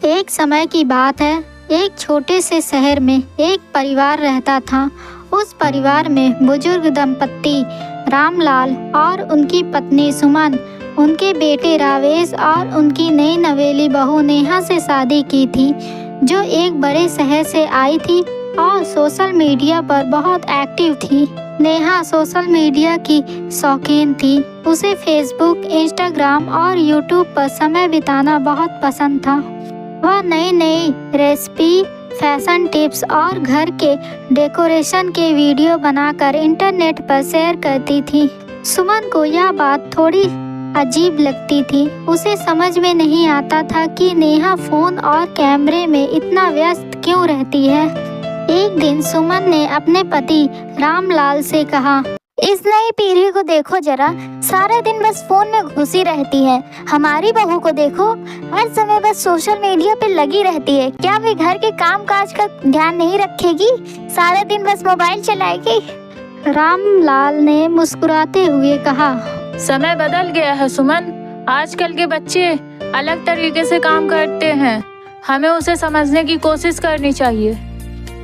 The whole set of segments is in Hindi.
एक समय की बात है, एक छोटे से शहर में एक परिवार रहता था। उस परिवार में बुजुर्ग दंपत्ति रामलाल और उनकी पत्नी सुमन, उनके बेटे रावेश और उनकी नई नवेली बहू नेहा से शादी की थी, जो एक बड़े शहर से आई थी और सोशल मीडिया पर बहुत एक्टिव थी। नेहा सोशल मीडिया की शौकीन थी। उसे फेसबुक, इंस्टाग्राम और यूट्यूब पर समय बिताना बहुत पसंद था। वह नई नई रेसिपी, फैशन टिप्स और घर के डेकोरेशन के वीडियो बनाकर इंटरनेट पर शेयर करती थी। सुमन को यह बात थोड़ी अजीब लगती थी। उसे समझ में नहीं आता था कि नेहा फोन और कैमरे में इतना व्यस्त क्यों रहती है। एक दिन सुमन ने अपने पति रामलाल से कहा, इस नई पीढ़ी को देखो जरा, सारा दिन बस फोन में घुसी रहती है। हमारी बहू को देखो, हर समय बस सोशल मीडिया पे लगी रहती है। क्या वे घर के काम काज का ध्यान नहीं रखेगी? सारा दिन बस मोबाइल चलाएगी। रामलाल ने मुस्कुराते हुए कहा, समय बदल गया है सुमन। आजकल के बच्चे अलग तरीके से काम करते हैं। हमें उसे समझने की कोशिश करनी चाहिए।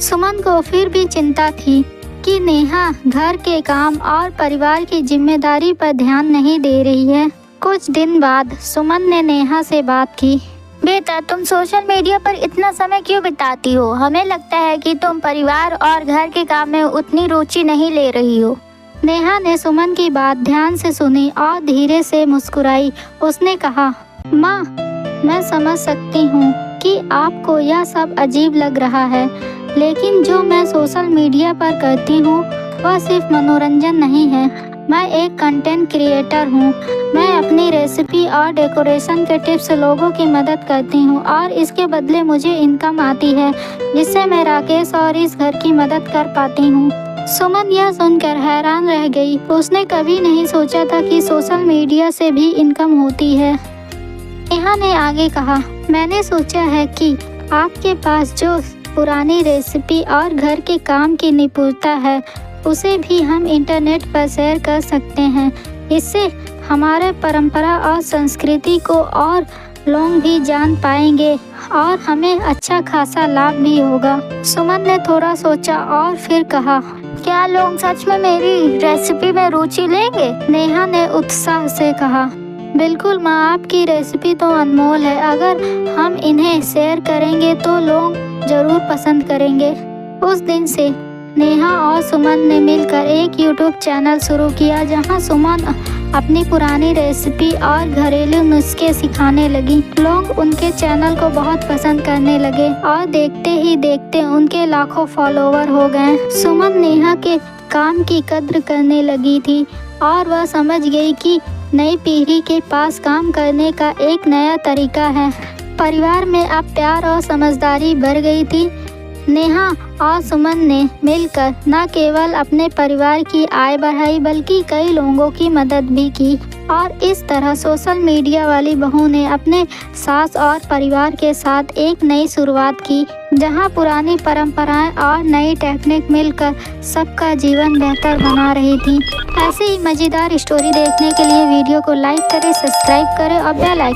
सुमन को फिर भी चिंता थी कि नेहा घर के काम और परिवार की जिम्मेदारी पर ध्यान नहीं दे रही है। कुछ दिन बाद सुमन ने नेहा से बात की। बेटा, तुम सोशल मीडिया पर इतना समय क्यों बिताती हो? हमें लगता है कि तुम परिवार और घर के काम में उतनी रुचि नहीं ले रही हो। नेहा ने सुमन की बात ध्यान से सुनी और धीरे से मुस्कुराई। उसने कहा, माँ, मैं समझ सकती हूँ कि आपको यह सब अजीब लग रहा है, लेकिन जो मैं सोशल मीडिया पर करती हूँ वह सिर्फ मनोरंजन नहीं है। मैं एक कंटेंट क्रिएटर हूँ। मैं अपनी रेसिपी और डेकोरेशन के टिप्स लोगों की मदद करती हूँ और इसके बदले मुझे इनकम आती है, जिससे मैं राकेश और इस घर की मदद कर पाती हूँ। सुमन यह सुनकर हैरान रह गई। उसने कभी नहीं सोचा था कि सोशल मीडिया से भी इनकम होती है। नेहा ने आगे कहा, मैंने सोचा है कि आपके पास जो पुरानी रेसिपी और घर के काम की निपुणता है, उसे भी हम इंटरनेट पर शेयर कर सकते हैं। इससे हमारे परंपरा और संस्कृति को और लोग भी जान पाएंगे और हमें अच्छा खासा लाभ भी होगा। सुमन ने थोड़ा सोचा और फिर कहा, क्या लोग सच में मेरी रेसिपी में रुचि लेंगे? नेहा ने उत्साह से कहा, बिल्कुल माँ, आपकी रेसिपी तो अनमोल है। अगर हम इन्हें शेयर करेंगे तो लोग जरूर पसंद करेंगे। उस दिन से नेहा और सुमन ने मिलकर एक यूट्यूब चैनल शुरू किया, जहां सुमन अपनी पुरानी रेसिपी और घरेलू नुस्खे सिखाने लगी। लोग उनके चैनल को बहुत पसंद करने लगे और देखते ही देखते उनके लाखों फॉलोवर हो गए। सुमन नेहा के काम की कद्र करने लगी थी और वह समझ गई कि नई पीढ़ी के पास काम करने का एक नया तरीका है। परिवार में अब प्यार और समझदारी बढ़ गई थी। नेहा और सुमन ने मिलकर न केवल अपने परिवार की आय बढ़ाई, बल्कि कई लोगों की मदद भी की। और इस तरह सोशल मीडिया वाली बहू ने अपने सास और परिवार के साथ एक नई शुरुआत की, जहां पुरानी परंपराएं और नई टेक्निक मिलकर सबका जीवन बेहतर बना रही थी। ऐसे ही मज़ेदार स्टोरी देखने के लिए वीडियो को लाइक करें, सब्सक्राइब करें और बेल आइकन